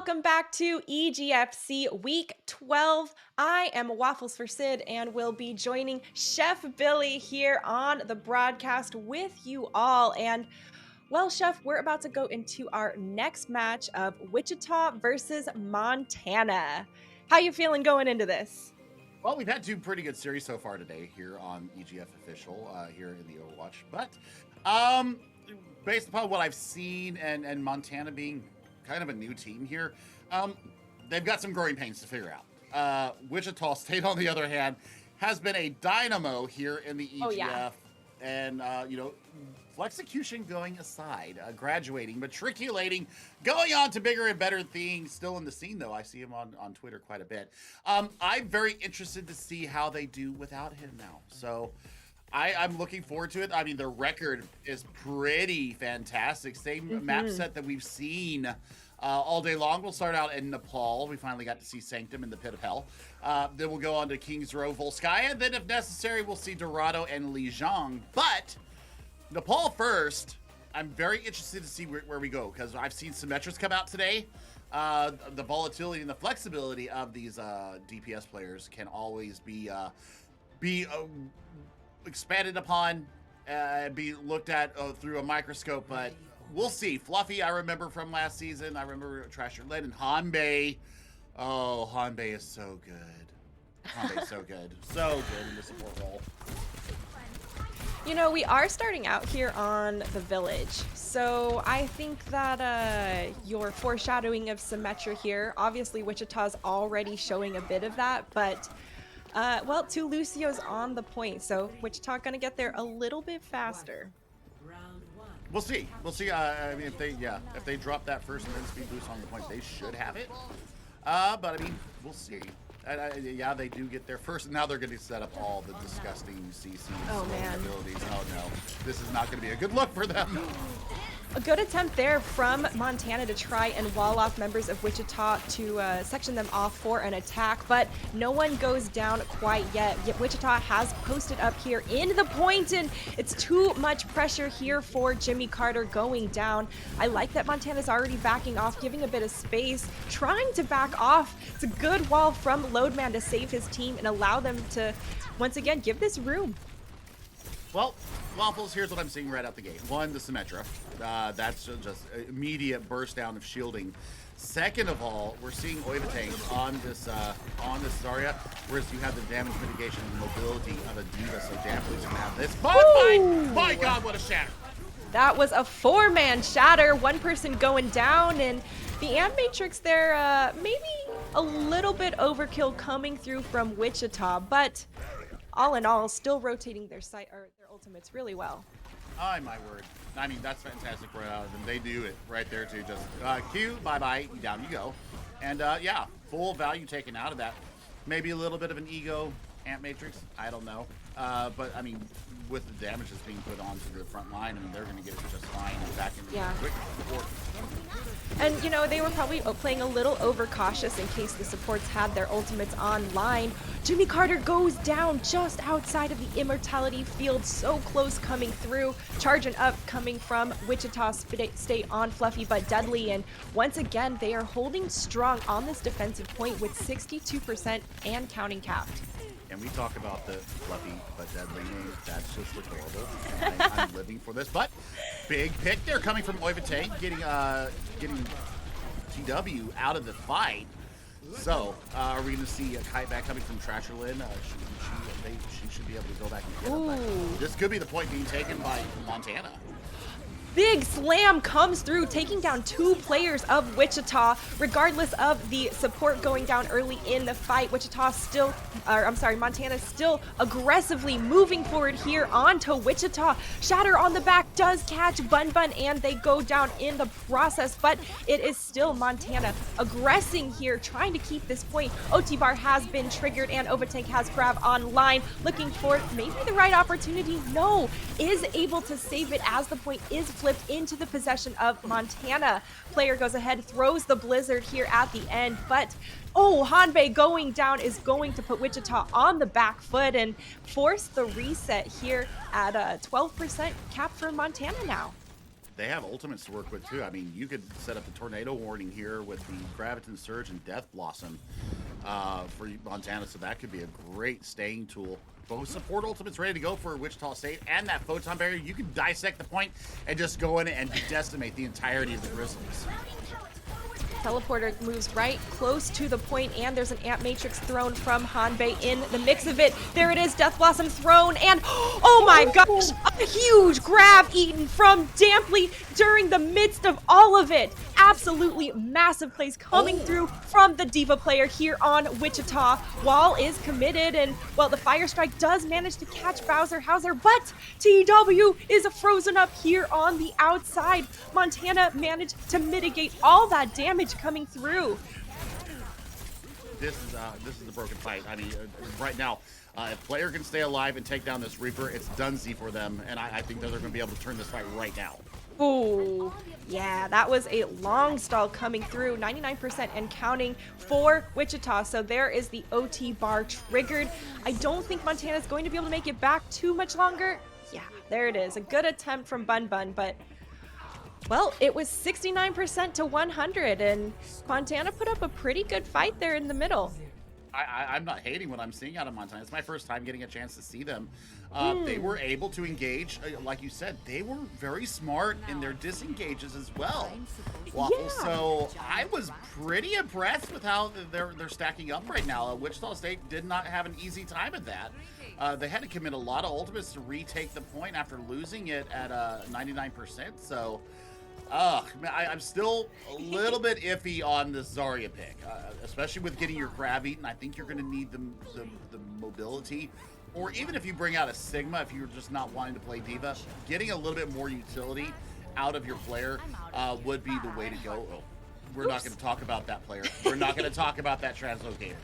welcome back to EGFC Week 12. I am Waffles for Sid and will be joining Chef Billy here on the broadcast with you all. And well, Chef, we're about to go into our next match of Wichita versus Montana. How you feeling going into this? Well, we've had two pretty good series so far today here on EGF Official here in the Overwatch. But um, based upon what I've seen and Montana being kind of a new team here, um, they've got some growing pains to figure out. Wichita State, on the other hand, has been a dynamo here in the EGF. Oh, yeah. And, execution going aside, graduating, matriculating, going on to bigger and better things. Still in the scene, though. I see him on Twitter quite a bit. I'm very interested to see how they do without him now. So I'm looking forward to it. I mean, their record is pretty fantastic. Same map set that we've seen all day long. We'll start out in Nepal. We finally got to see Sanctum in the Pit of Hell. Then we'll go on to Kings Row, Volskaya. Then, if necessary, we'll see Dorado and Lijiang. But Nepal first. I'm very interested to see where we go, because I've seen Symmetras come out today. The volatility and the flexibility of these DPS players can always be expanded upon and be looked at through a microscope, but we'll see. Fluffy, I remember from last season. I remember Trasher Led and Hanbei. Oh, Hanbei is so good. Hanbei's so good. So good in the support role. You know, we are starting out here on the village, so I think that your foreshadowing of Symmetra here, obviously Wichita's already showing a bit of that, but well, two Lucio's on the point, so Wichita gonna get there a little bit faster. We'll see. We'll see. I mean, if they drop that first and then speed boost on the point, they should have it. But I mean, we'll see. Yeah, they do get there first, and now they're going to set up all the disgusting CCs abilities. Oh no, this is not going to be a good look for them. A good attempt there from Montana to try and wall off members of Wichita to section them off for an attack, but no one goes down quite yet. Yet Wichita has posted up here in the point, and it's too much pressure here for Jimmy Carter going down. I like that Montana's already backing off, giving a bit of space, trying to back off. It's a good wall from Loadman to save his team and allow them to, once again, give this room. Well, Waffles, here's what I'm seeing right out the gate. One, the Symmetra. That's just immediate burst down of shielding. Second of all, we're seeing Oivate on this Zarya, whereas you have the damage mitigation and mobility of a Diva, so Damply's gonna have this. But my God, what a shatter! That was a 4-man shatter, one person going down, and the Amp Matrix there, maybe a little bit overkill coming through from Wichita, but all in all, still rotating their ultimates really well. Oh, my word. I mean, that's fantastic right out of them. They do it right there, too. Just Q, bye-bye, down you go. And, yeah, full value taken out of that. Maybe a little bit of an ego Amp Matrix. I don't know. But, I mean, with the damage that's being put onto the front line, I mean, they're going to get it just fine back in the quick support. And, you know, they were probably playing a little overcautious in case the supports had their ultimates online. Jimmy Carter goes down just outside of the Immortality field, so close coming through. Charging up coming from Wichita State on Fluffy but Deadly. And once again, they are holding strong on this defensive point with 62% and counting capped. And we talk about the Fluffy but Deadly name. That's just adorable. I'm living for this. But big pick there coming from Oivate, getting TW out of the fight. So, are we going to see a kite back coming from Trasher Lynn? She should be able to go back and get him. But this could be the point being taken by Montana. Big slam comes through, taking down 2 players of Wichita. Regardless of the support going down early in the fight, Montana still aggressively moving forward here onto Wichita. Shatter on the back does catch Bun Bun, and they go down in the process, but it is still Montana aggressing here, trying to keep this point. OT bar has been triggered, and Overtank has Grav online, looking for maybe the right opportunity. No, is able to save it as the point is flipped into the possession of Montana. Player goes ahead, throws the Blizzard here at the end, but Hanbei going down is going to put Wichita on the back foot and force the reset here at a 12% cap for Montana now. they have ultimates to work with too. I mean, you could set up the tornado warning here with the Graviton Surge and Death Blossom for Montana, so that could be a great staying tool. Both support ultimates ready to go for Wichita State, and that photon barrier. You can dissect the point and just go in and decimate the entirety of the Grizzlies. Teleporter moves right close to the point, and there's an Amp Matrix thrown from Hanbei in the mix of it. There it is, Death Blossom thrown, and oh my gosh, a huge grab eaten from Damply during the midst of all of it. Absolutely massive plays coming through from the D.Va player here on Wichita. Wall is committed, and well, the Fire Strike does manage to catch Bowser Hauser, but TW is frozen up here on the outside. Montana managed to mitigate all that damage coming through. This is a broken fight. I mean, right now, if player can stay alive and take down this Reaper, it's donesy for them, and I think that they're going to be able to turn this fight right now. Oh, yeah, that was a long stall coming through, 99% and counting for Wichita. So there is the OT bar triggered. I don't think Montana's going to be able to make it back too much longer. Yeah, there it is. A good attempt from Bun Bun, but well, it was 69% to 100, and Montana put up a pretty good fight there in the middle. I'm not hating what I'm seeing out of Montana. It's my first time getting a chance to see them. They were able to engage, like you said, they were very smart in their disengages as well, Waffle. Yeah. So I was pretty impressed with how they're stacking up right now. Wichita State did not have an easy time at that. They had to commit a lot of ultimates to retake the point after losing it at 99%. So I'm still a little bit iffy on the Zarya pick, especially with getting your grab eaten. I think you're going to need the mobility, or even if you bring out a Sigma, if you're just not wanting to play D.Va, getting a little bit more utility out of your player would be the way to go. Oh, we're not going to talk about that player. We're not going to talk about that translocator.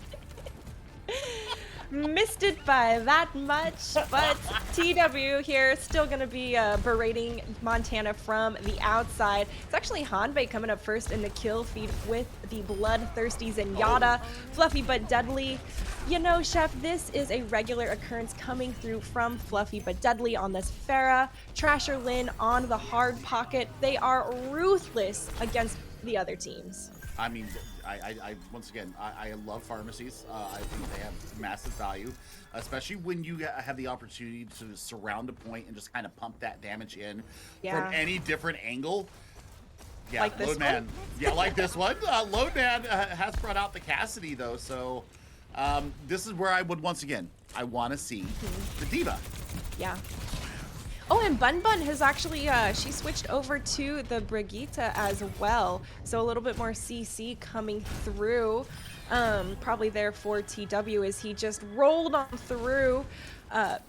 Missed it by that much, but TW here still going to be berating Montana from the outside. It's actually Hanbei coming up first in the kill feed with the bloodthirsty Zenyatta. Fluffy but deadly. You know, Chef, this is a regular occurrence coming through from Fluffy but deadly on this Pharah. Trasher Lynn on the hard pocket. They are ruthless against the other teams. I mean, I once again, I love pharmacies. I think they have massive value, especially when you have the opportunity to surround a point and just kind of pump that damage in from any different angle. Yeah, like this Loadman. one? Yeah, like this one. Loadman has brought out the Cassidy though, so this is where I would once again, I want to see the D.Va. Yeah. Oh, and Bun Bun has actually, she switched over to the Brigitte as well. So a little bit more CC coming through. Probably there for TW as he just rolled on through. Gonna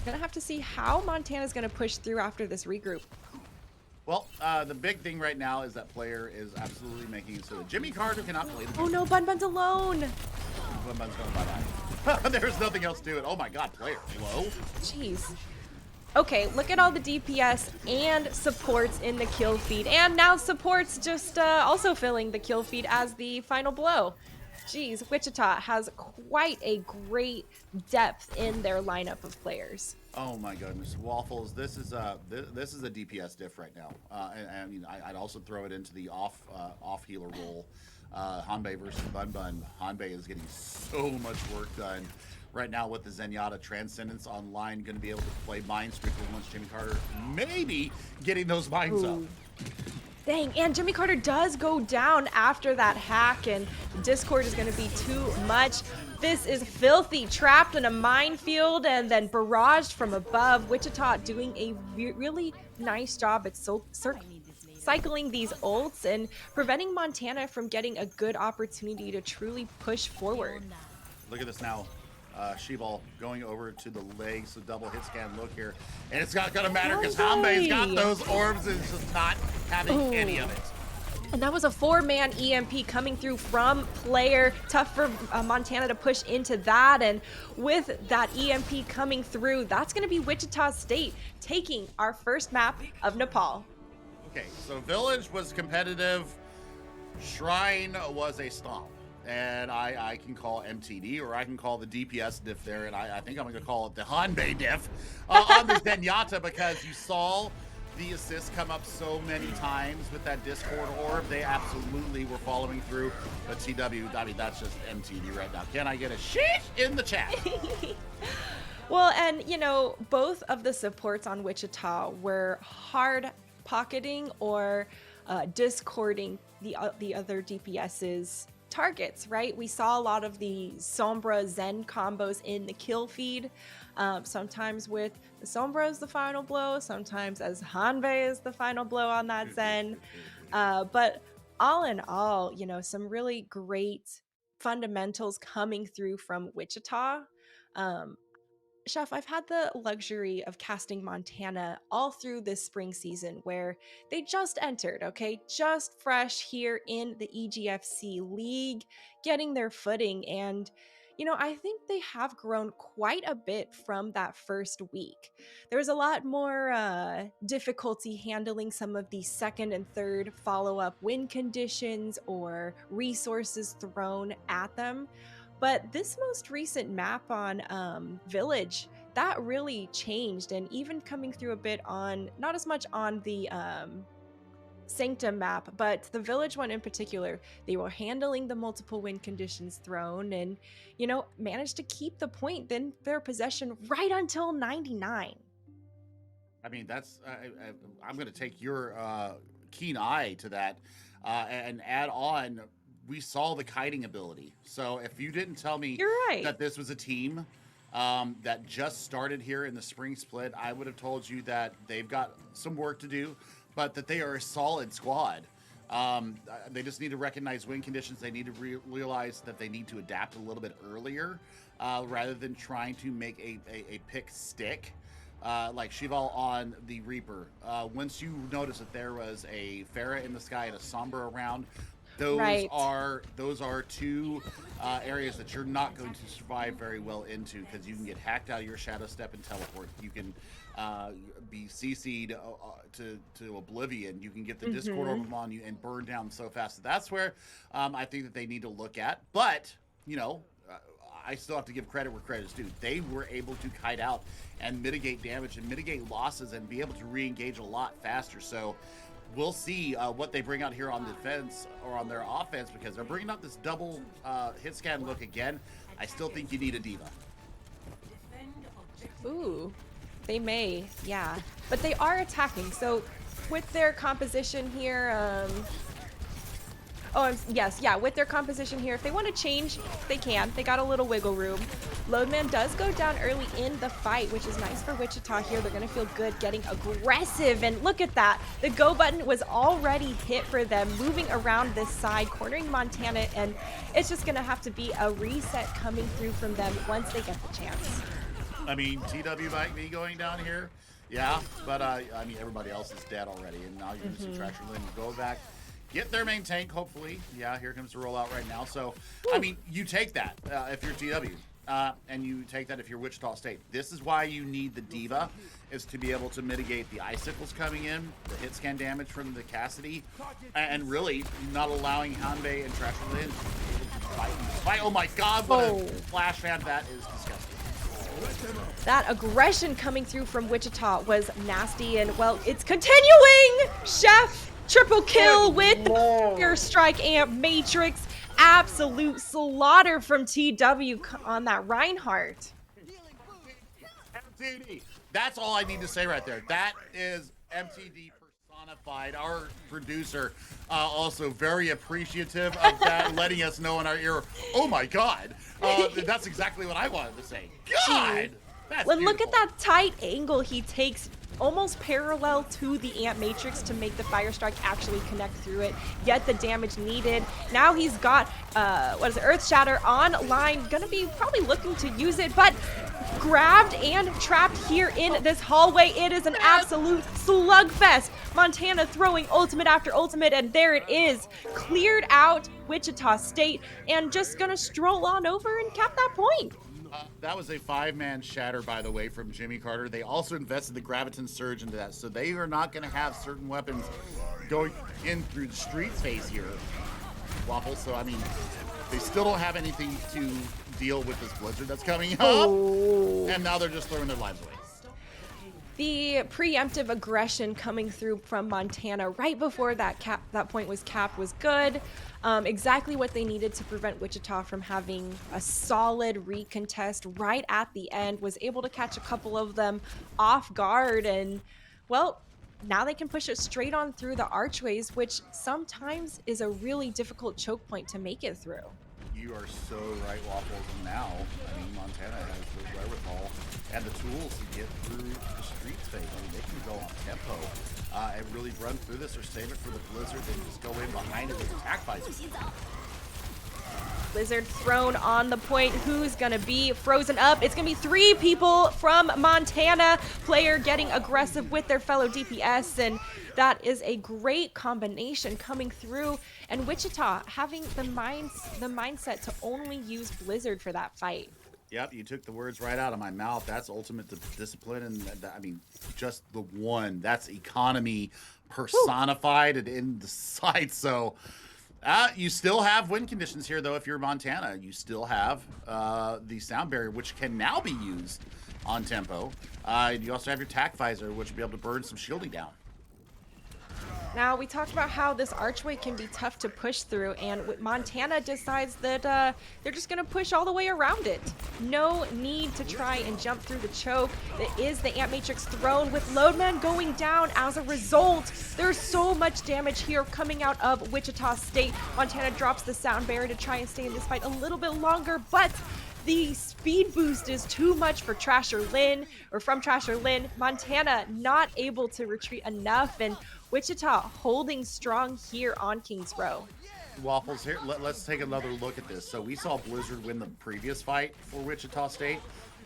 have to see how Montana's gonna push through after this regroup. Well, the big thing right now is that player is absolutely making it so that Jimmy Carter cannot play the game. Oh no, Bun Bun's alone. Bun Bun's going bye-bye. There's nothing else to it. Oh my god, player. Hello? Jeez. Okay, look at all the DPS and supports in the kill feed. And now supports just also filling the kill feed as the final blow. Jeez, Wichita has quite a great depth in their lineup of players. Oh my goodness, Waffles! This is a DPS diff right now. And I mean, I'd also throw it into the off healer role. Hanbei versus Bun Bun. Hanbei is getting so much work done right now with the Zenyatta Transcendence online. Going to be able to play Minesweeper once Jimmy Carter maybe getting those mines up. Dang, and Jimmy Carter does go down after that hack, and Discord is going to be too much. This is filthy, trapped in a minefield and then barraged from above. Wichita doing a really nice job at cycling these ults and preventing Montana from getting a good opportunity to truly push forward. Look at this now. She-Ball going over to the legs, the double hit scan look here. And it's not going to matter because Hanbei's got those orbs and is just not having any of it. And that was a 4-man EMP coming through from player. Tough for Montana to push into that. And with that EMP coming through, that's going to be Wichita State taking our first map of Nepal. Okay, so Village was competitive. Shrine was a stomp. And I can call MTD, or I can call the DPS diff there, and I think I'm going to call it the Hanbei diff on the Zenyatta, because you saw the assists come up so many times with that Discord orb. They absolutely were following through. But TW, I mean, that's just MTD right now. Can I get a sheesh in the chat? Well, and you know, both of the supports on Wichita were hard pocketing or discording the other DPS's targets, right? We saw a lot of the Sombra Zen combos in the kill feed. Sometimes with the Sombra as the final blow, sometimes as Hanbei is the final blow on that Zen. But all in all, you know, some really great fundamentals coming through from Wichita. Chef, I've had the luxury of casting Montana all through this spring season where they just entered, okay? Just fresh here in the EGFC league, getting their footing. And, you know, I think they have grown quite a bit from that first week. There was a lot more difficulty handling some of the second and third follow-up win conditions or resources thrown at them. But this most recent map on Village, that really changed, and even coming through a bit on, not as much on the Sanctum map, but the Village one in particular, they were handling the multiple win conditions thrown and, you know, managed to keep the point in their possession right until 99. I mean, that's, I'm going to take your keen eye to that and add on. We saw the kiting ability. So if you didn't tell me that this was a team that just started here in the spring split, I would have told you that they've got some work to do, but that they are a solid squad. They just need to recognize win conditions. They need to realize that they need to adapt a little bit earlier rather than trying to make a pick stick. Like Shival on the Reaper. Once you notice that there was a Pharah in the sky and a Sombra around, those are two areas that you're not going to survive very well into, because you can get hacked out of your shadow step and teleport. You can be CC'd to oblivion. You can get the Discord orb on you and burn down so fast. That's where I think that they need to look at. But, you know, I still have to give credit where credit is due. They were able to kite out and mitigate damage and mitigate losses and be able to re-engage a lot faster. So we'll see what they bring out here on defense or on their offense, because they're bringing out this double hit scan look again. I still think you need a diva. Ooh, they may, yeah. But they are attacking. So with their composition here, with their composition here, if they want to change, they can. They got a little wiggle room. Loadman does go down early in the fight, which is nice for Wichita here. They're going to feel good getting aggressive. And look at that. The go button was already hit for them, moving around this side, cornering Montana. And it's just going to have to be a reset coming through from them once they get the chance. I mean, TW might be going down here. Yeah, but I mean, everybody else is dead already. And now you're going to see Traction Lynn go back, get their main tank, hopefully. Yeah, here comes the rollout right now. So, I mean, you take that if you're TW. And you take that if you're Wichita State. This is why you need the Diva, is to be able to mitigate the icicles coming in, the hit scan damage from the Cassidy, and really not allowing Hanbei and Traction Lynn to fight. Oh my god, what a flash fan. That is disgusting. That aggression coming through from Wichita was nasty, and well, it's continuing! Chef, triple kill with the Fire Strike Amp Matrix. Absolute slaughter from TW on that Reinhardt. MTD. That's all I need to say right there. That is MTD personified. Our producer also very appreciative of that, letting us know in our ear, oh my god. That's exactly what I wanted to say. God! That's well, look at that tight angle he takes, almost parallel to the Amp Matrix, to make the Fire Strike actually connect through it, get the damage needed. Now he's got, Earth Shatter online, gonna be probably looking to use it, but grabbed and trapped here in this hallway. It is an absolute slugfest. Montana throwing ultimate after ultimate, and there it is. Cleared out Wichita State, and just gonna stroll on over and cap that point. That was a 5-man shatter, by the way, from Jimmy Carter. They also invested the Graviton Surge into that, so they are not going to have certain weapons going in through the street phase here, Waffle. So, I mean, they still don't have anything to deal with this blizzard that's coming up, and now they're just throwing their lives away. The preemptive aggression coming through from Montana right before that point was capped was good. Exactly what they needed to prevent Wichita from having a solid recontest right at the end. Was able to catch a couple of them off guard, and well, now they can push it straight on through the archways, which sometimes is a really difficult choke point to make it through. You are so right, Waffles. And now, I mean, Montana has the wherewithal and the tools to get through the streets phase. I mean, they can go on tempo and really run through this, or save it for the Blizzard and just go in behind it with attack visors. Blizzard thrown on the point. Who's gonna be frozen up? It's gonna be 3 people from Montana. Player getting aggressive with their fellow DPS, and that is a great combination coming through. And Wichita having the mindset to only use Blizzard for that fight. Yep, you took the words right out of my mouth. That's ultimate discipline, and I mean, just the one. That's economy personified and in the sight. So. You still have win conditions here, though. If you're Montana, you still have the sound barrier, which can now be used on tempo. You also have your tac visor, which will be able to burn some shielding down. Now, we talked about how this archway can be tough to push through, and Montana decides that they're just going to push all the way around it. No need to try and jump through the choke. It is the Ant Matrix thrown with Loadman going down as a result. There's so much damage here coming out of Wichita State. Montana drops the sound barrier to try and stay in this fight a little bit longer, but the speed boost is too much for Trasher Lynn, or from Trasher Lynn. Montana not able to retreat enough, and Wichita holding strong here on Kings Row. Waffles, here, let's take another look at this. So we saw Blizzard win the previous fight for Wichita State.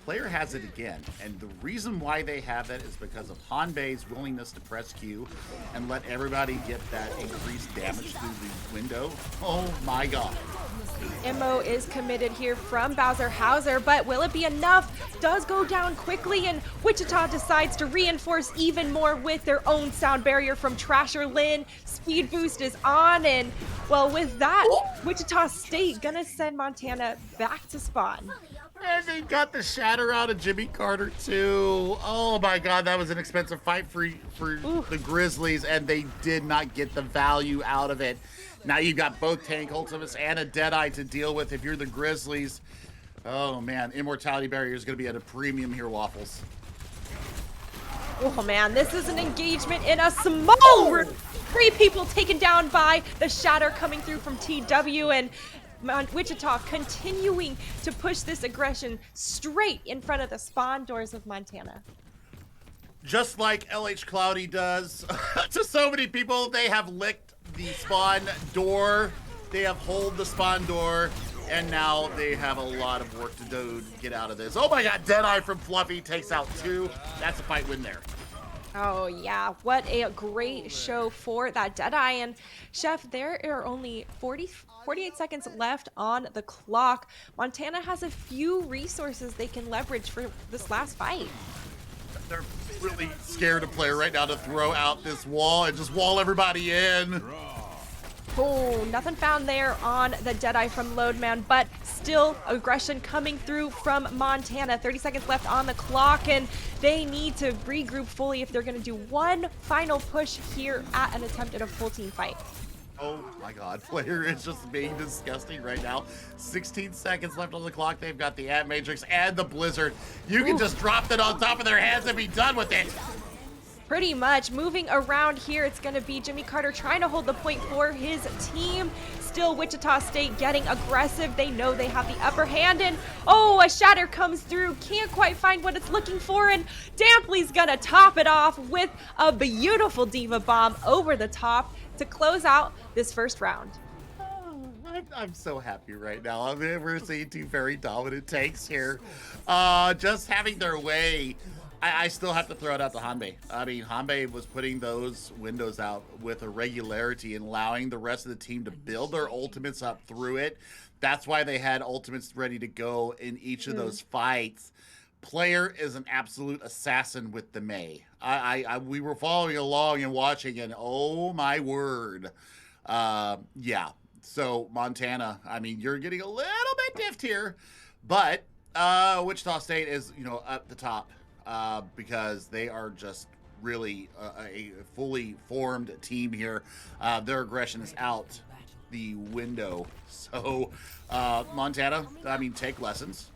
Player has it again, and the reason why they have that is because of Hanbei's willingness to press Q and let everybody get that increased damage through the window. Oh my god. Immo is committed here from Bowser Hauser, but will it be enough? Does go down quickly, and Wichita decides to reinforce even more with their own sound barrier from Trasher Lynn. Speed boost is on, and well, with that, Wichita State gonna send Montana back to spawn. And they got the shatter out of Jimmy Carter too. Oh my god, that was an expensive fight for the Grizzlies, and they did not get the value out of it. Now you've got both tank ultimates and a Deadeye to deal with if you're the Grizzlies. Oh man, Immortality Barrier is going to be at a premium here, Waffles. Oh man, this is an engagement in a small 3 people taken down by the shatter coming through from TW, and Wichita continuing to push this aggression straight in front of the spawn doors of Montana. Just like LH Cloudy does to so many people, they have licked the spawn door, they have holed the spawn door, and now they have a lot of work to do to get out of this. Oh my god, Deadeye from Fluffy takes out 2. That's a fight win there. Oh yeah, what a great show for that Deadeye. And Chef, there are only 48 seconds left on the clock. Montana has a few resources they can leverage for this last fight. They're really scared of player right now to throw out this wall and just wall everybody in. Oh, nothing found there on the Deadeye from Loadman, but still aggression coming through from Montana. 30 seconds left on the clock, and they need to regroup fully if they're going to do one final push here at an attempt at a full team fight. Oh my god, player is just being disgusting right now. 16 seconds left on the clock. They've got the Ant Matrix and the Blizzard. You can just drop that on top of their heads and be done with it. Pretty much. Moving around here, it's going to be Jimmy Carter trying to hold the point for his team. Still Wichita State getting aggressive. They know they have the upper hand, and oh, a shatter comes through. Can't quite find what it's looking for, and Damply's going to top it off with a beautiful Diva Bomb over the top to close out this first round. I'm so happy right now. I mean, we're seeing 2 very dominant tanks here. Just having their way. I still have to throw it out to Hanbei. I mean, Hanbei was putting those windows out with a regularity and allowing the rest of the team to build their ultimates up through it. That's why they had ultimates ready to go in each of those fights. Player is an absolute assassin with the Mei. We were following along and watching, and oh my word. Yeah. So Montana, I mean, you're getting a little bit diffed here, but Wichita State is, you know, up the top. because they are just really a fully formed team here. Their aggression is out the window. So, Montana, I mean, take lessons.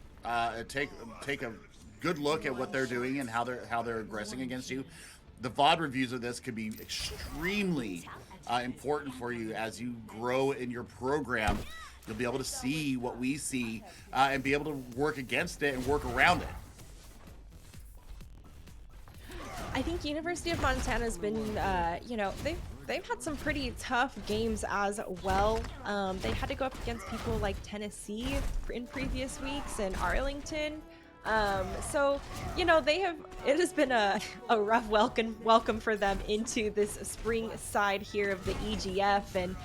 Take a good look at what they're doing and how they're aggressing against you. The VOD reviews of this could be extremely important for you as you grow in your program. You'll be able to see what we see and be able to work against it and work around it. I think University of Montana has been, they've had some pretty tough games as well. They had to go up against people like Tennessee in previous weeks and Arlington. So, it has been a rough welcome for them into this spring side here of the EGF. And,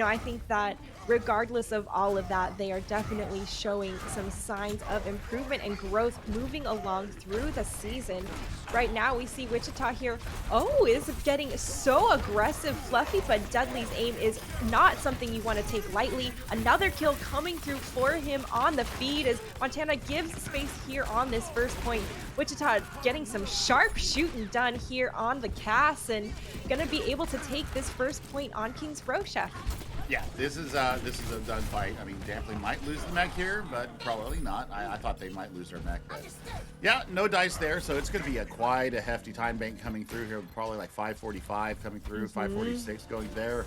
I think that regardless of all of that, they are definitely showing some signs of improvement and growth moving along through the season. Right now, we see Wichita here, is getting so aggressive. Fluffy, but Dudley's aim is not something you want to take lightly. Another kill coming through for him on the feed as Montana gives space here on this first point. Wichita getting some sharp shooting done here on the Cass and gonna be able to take this first point on King's Row, Chef. Yeah, this is a done fight. I mean, definitely might lose the mech here, but probably not. I thought they might lose their mech, but yeah, no dice there. So it's going to be quite a hefty time bank coming through here. Probably like 545 coming through, 546 going there.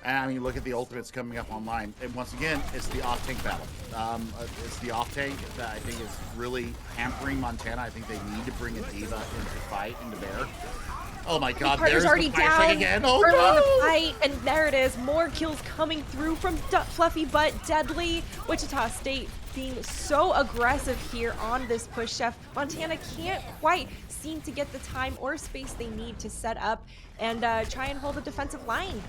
And I mean, look at the ultimates coming up online. And once again, it's the off-tank battle. It's the off-tank that I think is really hampering Montana. I think they need to bring a diva into fight, into bear. Oh my god, there's already the down again. Oh early no! in the fight, and there it is. More kills coming through from Fluffy but Deadly. Wichita State being so aggressive here on this push, Chef. Montana can't quite seem to get the time or space they need to set up and try and hold a defensive line.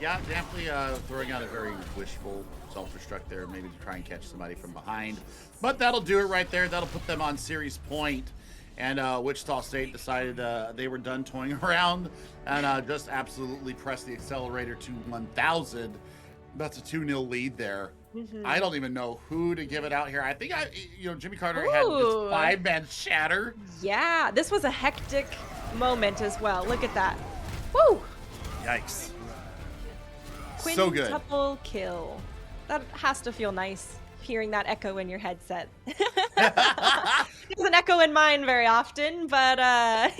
Yeah, definitely throwing out a very wishful self-destruct there, maybe to try and catch somebody from behind. But that'll do it right there. That'll put them on series point. And Wichita State decided they were done toying around and just absolutely pressed the accelerator to 1,000. That's a 2-0 lead there. I don't even know who to give it out here. I think Jimmy Carter had this 5-man shatter. Yeah, this was a hectic moment as well. Look at that. Woo! Yikes. So good. Quintuple kill. That has to feel nice, hearing that echo in your headset. It doesn't echo in mine very often, but I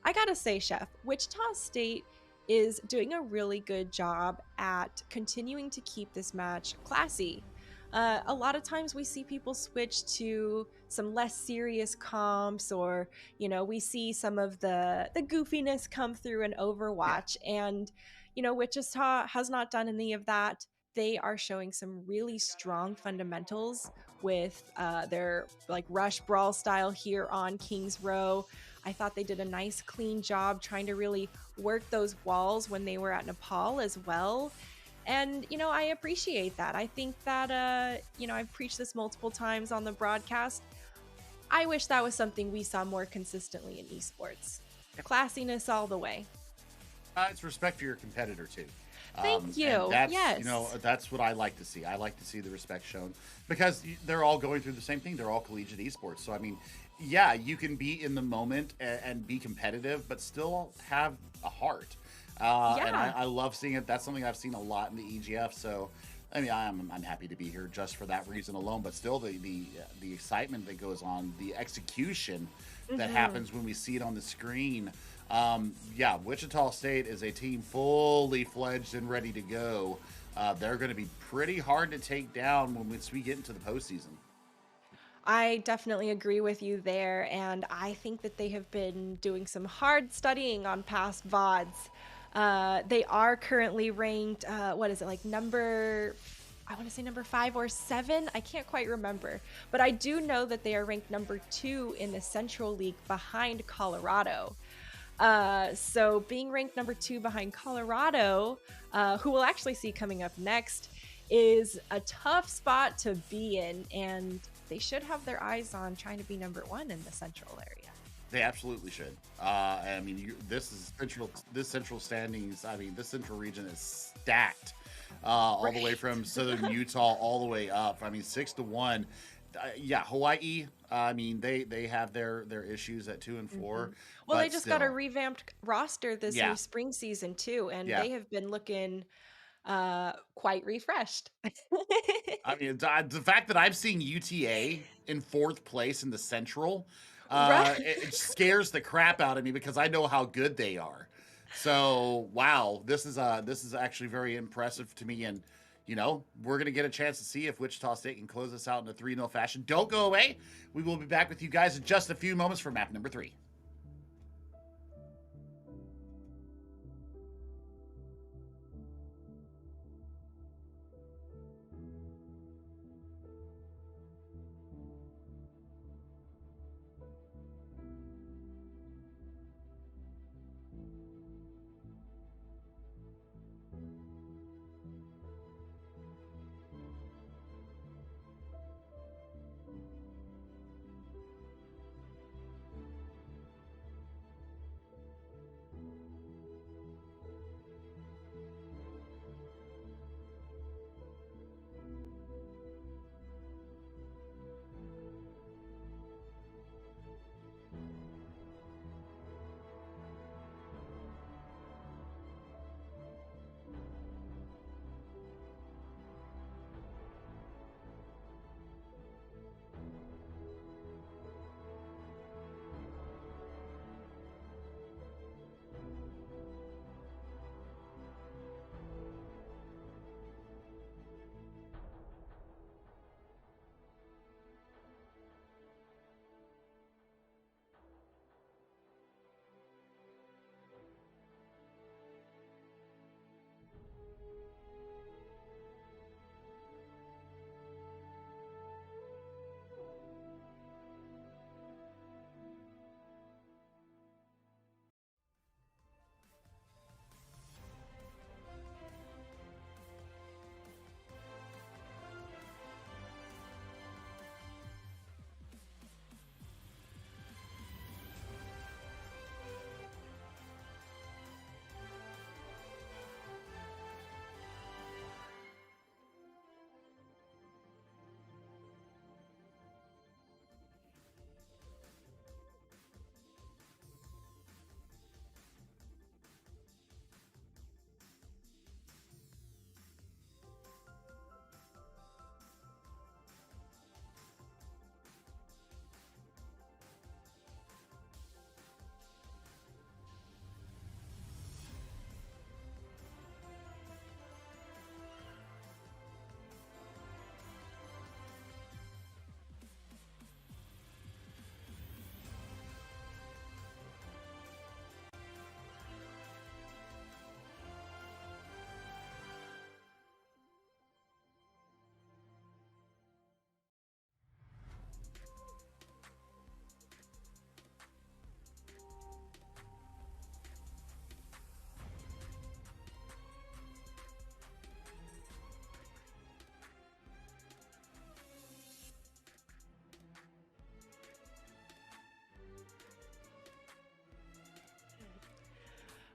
gotta say, Chef, Wichita State is doing a really good job at continuing to keep this match classy. A lot of times we see people switch to some less serious comps, or we see some of the goofiness come through in Overwatch, and Wichita has not done any of that. They are showing some really strong fundamentals with their like rush brawl style here on King's Row. I thought they did a nice clean job trying to really work those walls when they were at Nepal as well. And, I appreciate that. I think that, I've preached this multiple times on the broadcast. I wish that was something we saw more consistently in esports. Classiness all the way. It's respect for your competitor, too. Thank you. That's, yes. That's what I like to see. I like to see the respect shown because they're all going through the same thing. They're all collegiate esports. So, I mean, yeah, you can be in the moment and be competitive, but still have a heart. And I love seeing it. That's something I've seen a lot in the EGF. So, I mean, I'm happy to be here just for that reason alone. But still, the excitement that goes on, the execution that happens when we see it on the screen. Wichita State is a team fully fledged and ready to go. They're going to be pretty hard to take down once we get into the postseason. I definitely agree with you there, and I think that they have been doing some hard studying on past VODs. They are currently ranked, number 5 or 7? I can't quite remember. But I do know that they are ranked number 2 in the Central League behind Colorado. So being ranked number 2 behind Colorado, who we'll actually see coming up next, is a tough spot to be in, and they should have their eyes on trying to be number 1 in the Central area. They absolutely should. I mean, this central standings. I mean, this central region is stacked, all the way from southern Utah all the way up. I mean, 6-1. Yeah, Hawaii. I mean, they have their issues at 2 and 4, Well, they but just got a still, revamped roster this new yeah, spring season too, and yeah. they have been looking quite refreshed. I mean, the fact that I'm seeing UTA in 4th place in the Central, Right. it scares the crap out of me because I know how good they are. So, wow, this is actually very impressive to me, and we're gonna get a chance to see if Wichita State can close this out in a 3-0 fashion. Don't go away. We will be back with you guys in just a few moments for map number 3.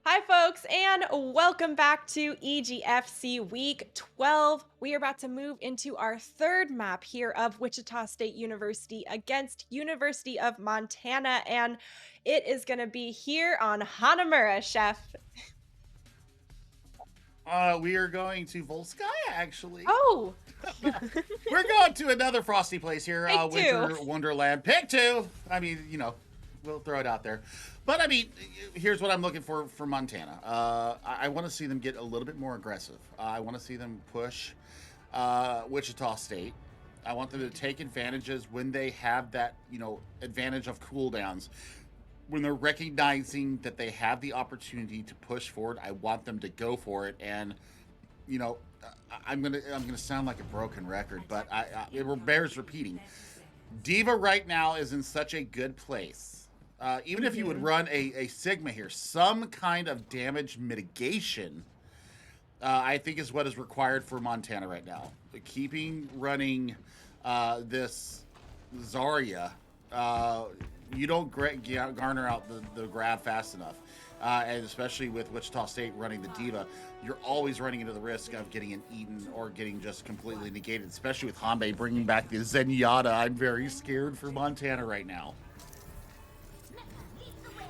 Hi, folks, and welcome back to EGFC Week 12. We are about to move into our third map here of Wichita State University against University of Montana, and it is going to be here on Hanamura, Chef. We are going to Volskaya, actually. Oh, We're going to another frosty place here, take two. Winter Wonderland. Pick 2. I mean, we'll throw it out there. But I mean, here's what I'm looking for Montana. I want to see them get a little bit more aggressive. I want to see them push Wichita State. I want them to take advantages when they have that, advantage of cooldowns. When they're recognizing that they have the opportunity to push forward, I want them to go for it. And you know, I'm gonna sound like a broken record, but it bears repeating. Diva right now is in such a good place. Even if you would run a Sigma here, some kind of damage mitigation, I think is what is required for Montana right now. Keeping running this Zarya, you don't garner out the grab fast enough. and especially with Wichita State running the Diva, you're always running into the risk of getting an eaten or getting just completely negated, especially with Hanbei bringing back the Zenyatta. I'm very scared for Montana right now.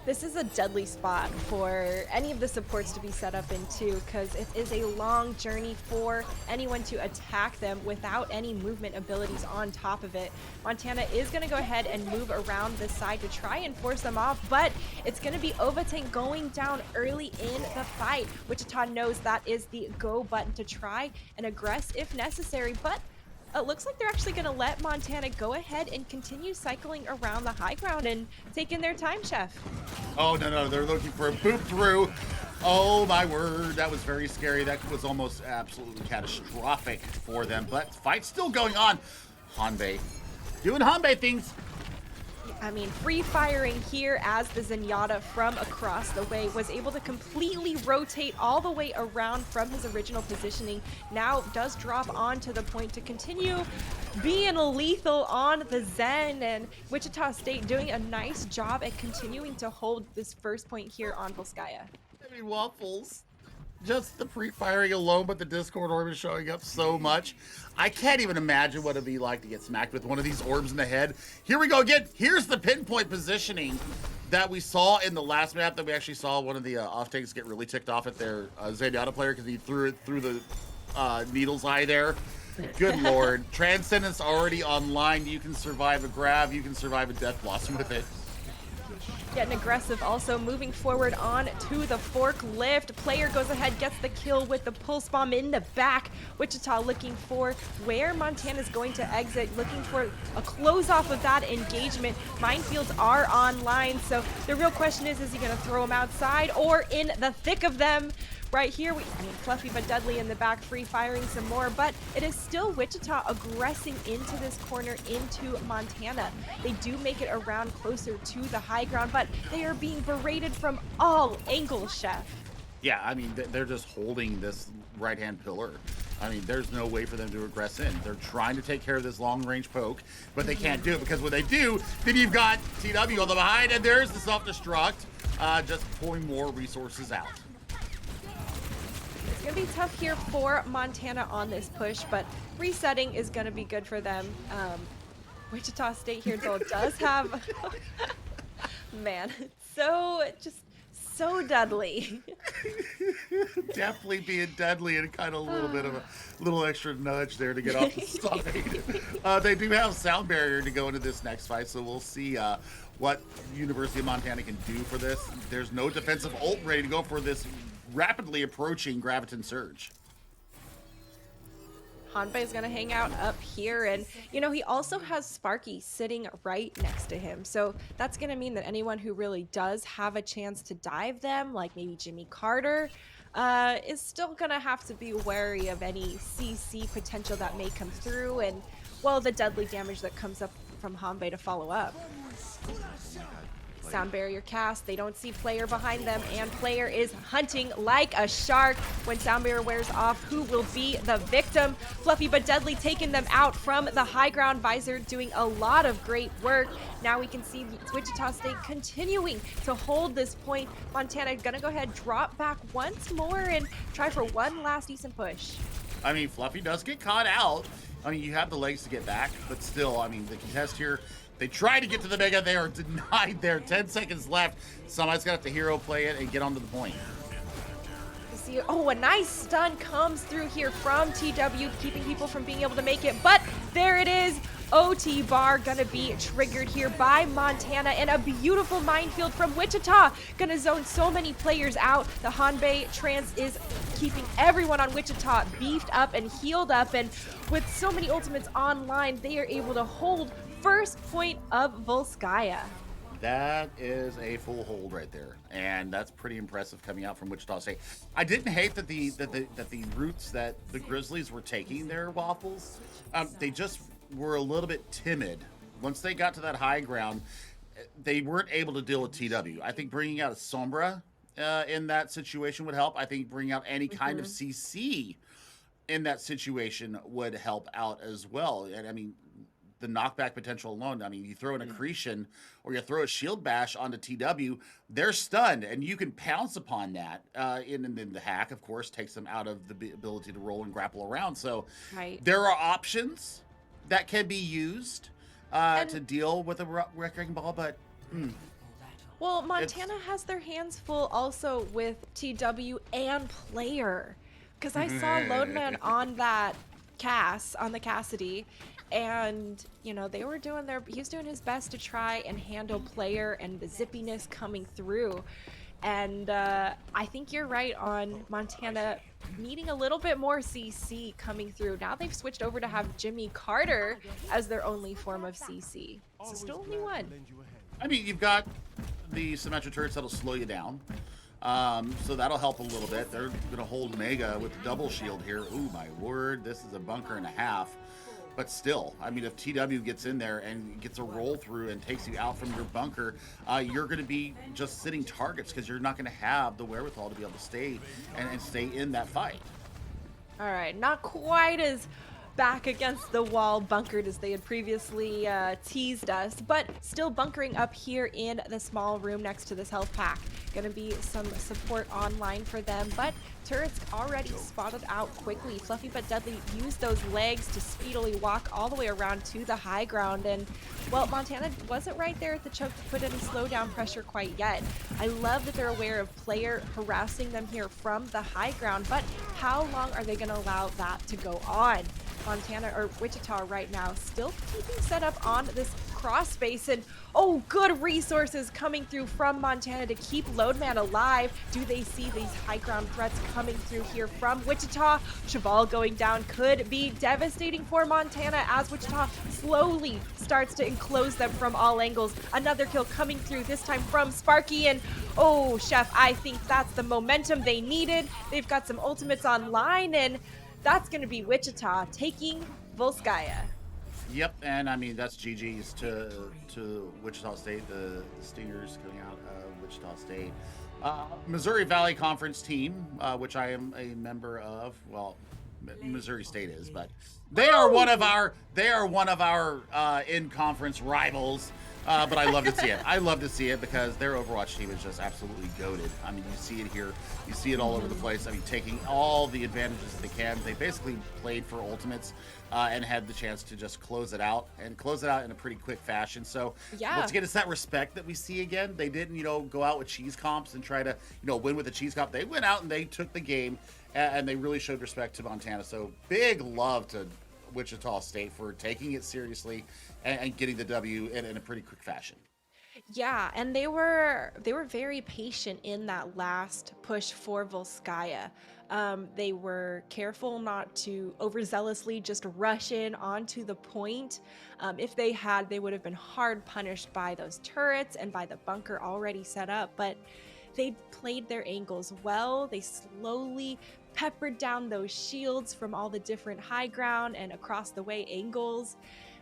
This is a deadly spot for any of the supports to be set up into, because it is a long journey for anyone to attack them without any movement abilities on top of it. Montana is going to go ahead and move around this side to try and force them off, but it's going to be Overtane going down early in the fight. Wichita knows that is the go button to try and aggress if necessary, but it looks like they're actually going to let Montana go ahead and continue cycling around the high ground and taking their time, Chef. Oh, no, they're looking for a boop through. Oh, my word. That was very scary. That was almost absolutely catastrophic for them. But fight's still going on. Hanbei doing Hanbei things. I mean, free firing here as the Zenyatta from across the way was able to completely rotate all the way around from his original positioning. Now does drop onto the point to continue being lethal on the Zen, and Wichita State doing a nice job at continuing to hold this first point here on Volskaya. I mean, Waffles. Just the pre-firing alone, but the Discord orb is showing up so much. I can't even imagine what it'd be like to get smacked with one of these orbs in the head. Here we go again. Here's the pinpoint positioning that we saw in the last map that we actually saw one of the off-tanks get really ticked off at their Zenyatta player because he threw it through the needle's eye there. Good lord. Transcendence already online. You can survive a grab. You can survive a death blossom with it. Getting aggressive, also moving forward on to the forklift. Player goes ahead, gets the kill with the pulse bomb in the back. Wichita looking for where Montana's going to exit, looking for a close off of that engagement. Minefields are online, so the real question is he going to throw them outside or in the thick of them? Right here, Fluffy but deadly in the back, free firing some more, but it is still Wichita aggressing into this corner, into Montana. They do make it around closer to the high ground, but they are being berated from all angles, Chef. Yeah, I mean, they're just holding this right-hand pillar. I mean, there's no way for them to aggress in. They're trying to take care of this long-range poke, but they can't do it because when they do, then you've got TW on the behind, and there's the self-destruct, just pulling more resources out. It's going to be tough here for Montana on this push, but resetting is going to be good for them. Wichita State here, though, does have... Man, so deadly. Definitely being deadly and kind of a little bit of a little extra nudge there to get off the side. They do have sound barrier to go into this next fight, so we'll see what University of Montana can do for this. There's no defensive ult ready to go for this rapidly approaching Graviton Surge. Hanbei is going to hang out up here, and he also has Sparky sitting right next to him, so that's going to mean that anyone who really does have a chance to dive them, like maybe Jimmy Carter, is still going to have to be wary of any CC potential that may come through, and well, the deadly damage that comes up from Hanbei to follow up. Sound barrier cast, they don't see player behind them, and player is hunting like a shark. When sound barrier wears off, who will be the victim? Fluffy but deadly taking them out from the high ground. Visor doing a lot of great work. Now we can see Wichita State continuing to hold this point. Montana gonna go ahead, drop back once more and try for one last decent push. I mean, Fluffy does get caught out. I mean, you have the legs to get back, but still, I mean, the contest here, they try to get to the Mega. They are denied there. 10 seconds left. Somebody's got to hero play it and get onto the point. You see, a nice stun comes through here from TW, keeping people from being able to make it. But there it is. OT bar gonna be triggered here by Montana, and a beautiful minefield from Wichita. Gonna zone so many players out. The Hanbei trans is keeping everyone on Wichita beefed up and healed up, and with so many ultimates online, they are able to hold first point of Volskaya. That is a full hold right there, and that's pretty impressive coming out from Wichita State. I didn't hate that the routes that the Grizzlies were taking there, Waffles. They just were a little bit timid. Once they got to that high ground, they weren't able to deal with TW. I think bringing out a Sombra in that situation would help. I think bringing out any kind of CC in that situation would help out as well. And I mean, the knockback potential alone. I mean, you throw an accretion or you throw a shield bash onto TW, they're stunned, and you can pounce upon that. And then the hack, of course, takes them out of the ability to roll and grapple around. So Right. there are options that can be used to deal with a wrecking ball, but well, Montana has their hands full also with TW and player. Because I saw Loadman on that on the Cassidy, and, you know, they were doing he was doing his best to try and handle player and the zippiness coming through. And I think you're right on Montana needing a little bit more CC coming through. Now they've switched over to have Jimmy Carter as their only form of CC. So still only one. I mean, you've got the symmetric turrets that'll slow you down. So that'll help a little bit. They're going to hold Mega with the double shield here. Ooh, my word. This is a bunker and a half. But still, I mean, if TW gets in there and gets a roll through and takes you out from your bunker, you're going to be just sitting targets because you're not going to have the wherewithal to be able to stay and stay in that fight. All right, not quite as back against the wall bunkered as they had previously teased us, but still bunkering up here in the small room next to this health pack. Gonna be some support online for them, but turrets already spotted out quickly. Fluffy but Deadly used those legs to speedily walk all the way around to the high ground, and well, Montana wasn't right there at the choke to put any slowdown pressure quite yet. I love that they're aware of player harassing them here from the high ground, but how long are they gonna allow that to go on? Montana or Wichita right now still keeping set up on this cross space, and oh, good resources coming through from Montana to keep Loadman alive. Do they see these high ground threats coming through here from Wichita? Cheval going down could be devastating for Montana as Wichita slowly starts to enclose them from all angles. Another kill coming through, this time from Sparky, and oh, Chef, I think that's the momentum they needed. They've got some ultimates online, and that's going to be Wichita taking Volskaya. Yep, and I mean, that's GG's to Wichita State, the Stingers coming out of Wichita State. Missouri Valley Conference team, which I am a member of. Well, Missouri State is, but they are one of our in-conference rivals. But I love to see it. I love to see it because their Overwatch team is just absolutely goated. I mean, you see it here. You see it all over the place. I mean, taking all the advantages that they can. They basically played for ultimates and had the chance to just close it out in a pretty quick fashion. So once again, it's that respect that we see again. They didn't, go out with cheese comps and try to, win with a cheese comp. They went out and they took the game and they really showed respect to Montana. So big love to Wichita State for taking it seriously and getting the W in a pretty quick fashion. Yeah, and they were very patient in that last push for Volskaya. They were careful not to overzealously just rush in onto the point. If they had, they would have been hard punished by those turrets and by the bunker already set up, but they played their angles well. They slowly peppered down those shields from all the different high ground and across the way angles.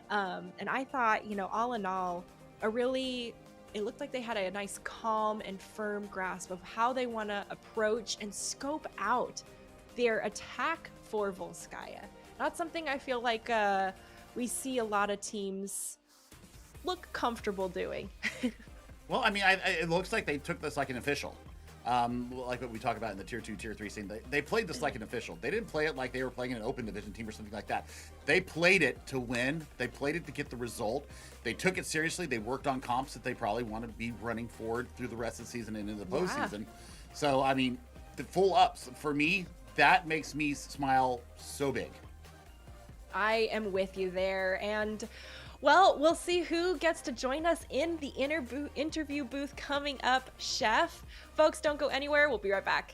And I thought, all in all, it looked like they had a nice calm and firm grasp of how they want to approach and scope out their attack for Volskaya. Not something I feel like we see a lot of teams look comfortable doing. Well, I mean, it looks like they took this like an official. Like what we talk about in the tier 2, tier 3 scene. They played this like an official. They didn't play it like they were playing an open division team or something like that. They played it to win. They played it to get the result. They took it seriously. They worked on comps that they probably want to be running forward through the rest of the season and into the postseason. So, I mean, the full ups, for me, that makes me smile so big. I am with you there. And well, we'll see who gets to join us in the interview booth coming up, Chef. Folks, don't go anywhere. We'll be right back.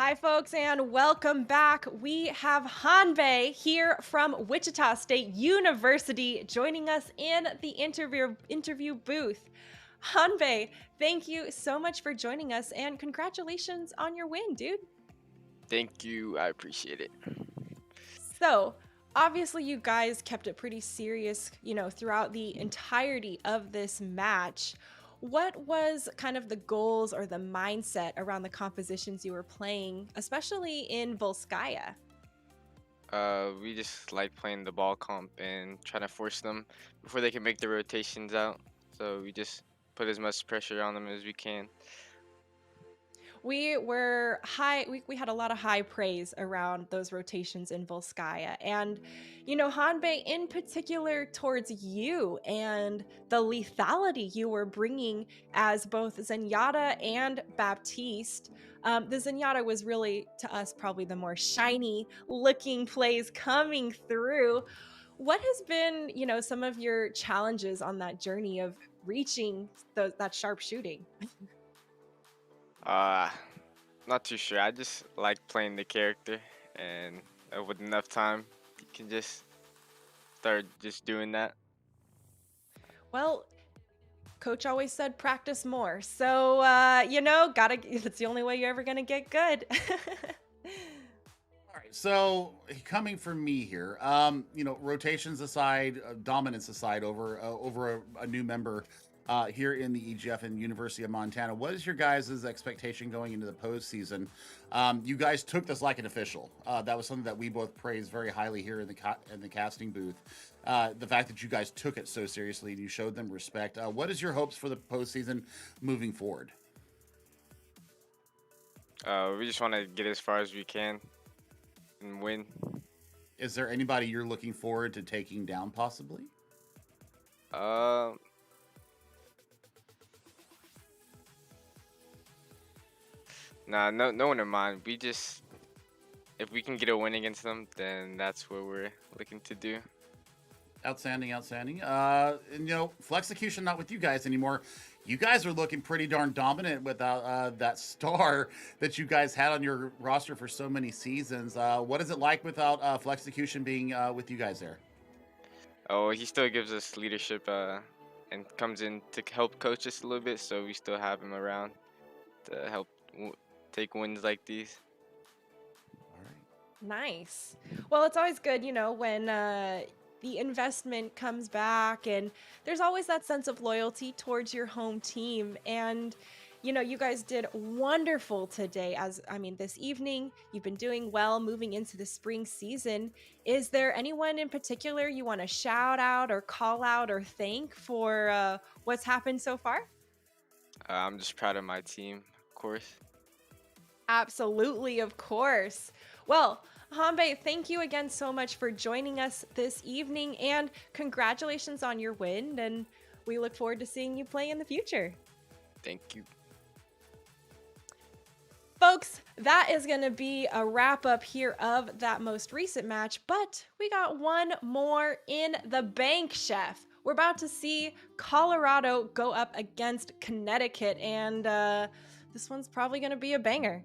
Hi, folks, and welcome back. We have Hanbei here from Wichita State University joining us in the interview booth. Hanbei, thank you so much for joining us, and congratulations on your win, dude. Thank you. I appreciate it. So, obviously, you guys kept it pretty serious, throughout the entirety of this match. What was kind of the goals or the mindset around the compositions you were playing, especially in Volskaya? We just like playing the ball comp and trying to force them before they can make the rotations out. So we just put as much pressure on them as we can. We were high, we had a lot of high praise around those rotations in Volskaya. And, Hanbei in particular towards you and the lethality you were bringing as both Zenyatta and Baptiste. The Zenyatta was really, to us, probably the more shiny looking plays coming through. What has been, some of your challenges on that journey of reaching that sharp shooting? Uh, Not too sure. I just like playing the character, and with enough time, you can just start just doing that. Well, coach always said practice more. So, it's the only way you're ever going to get good. All right, so coming from me here, rotations aside, dominance aside, over a new member here in the EGF and University of Montana, what is your guys' expectation going into the postseason? You guys took this like an official. That was something that we both praised very highly here in the casting booth. The fact that you guys took it so seriously and you showed them respect. What is your hopes for the postseason moving forward? We just want to get as far as we can and win. Is there anybody you're looking forward to taking down, possibly? Uh, Nah, no one in mind. We just, if we can get a win against them, then that's what we're looking to do. Outstanding, outstanding. And Flexecution not with you guys anymore. You guys are looking pretty darn dominant without that star that you guys had on your roster for so many seasons. What is it like without Flexecution being with you guys there? Oh, he still gives us leadership and comes in to help coach us a little bit, so we still have him around to help take wins like these. All right. Nice. Well, it's always good, when the investment comes back, and there's always that sense of loyalty towards your home team. And, you guys did wonderful today. This evening, you've been doing well moving into the spring season. Is there anyone in particular you want to shout out or call out or thank for what's happened so far? I'm just proud of my team, of course. Absolutely, of course. Well, Hanbei, thank you again so much for joining us this evening, and congratulations on your win, and we look forward to seeing you play in the future. Thank you. Folks, that is going to be a wrap up here of that most recent match, but we got one more in the bank, Chef. We're about to see Colorado go up against Connecticut, and this one's probably going to be a banger.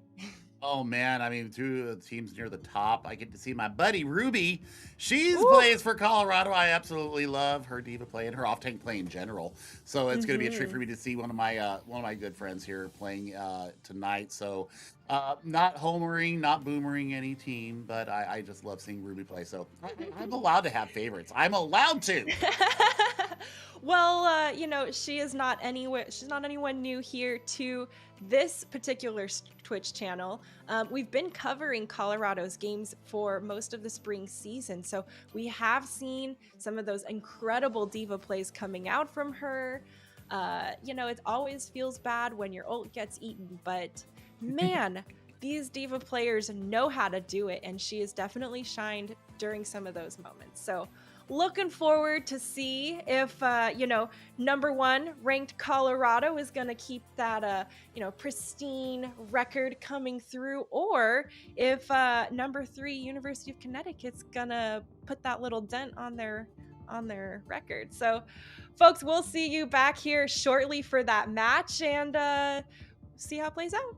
Oh man, two of the teams near the top. I get to see my buddy Ruby. She's Ooh. plays for Colorado. I absolutely love her diva play and her off tank play in general. So it's going to be a treat for me to see one of my good friends here playing tonight. So not homering, not boomering any team, but I just love seeing Ruby play. So I'm allowed to have favorites. I'm allowed to. Well, she is not anywhere. She's not anyone new here to this particular Twitch channel. We've been covering Colorado's games for most of the spring season, so we have seen some of those incredible diva plays coming out from her. It always feels bad when your ult gets eaten, but man, these diva players know how to do it, and she has definitely shined during some of those moments. So looking forward to see if, number one ranked Colorado is going to keep that, pristine record coming through, or if number 3 University of Connecticut's going to put that little dent on their record. So, folks, we'll see you back here shortly for that match, and see how it plays out.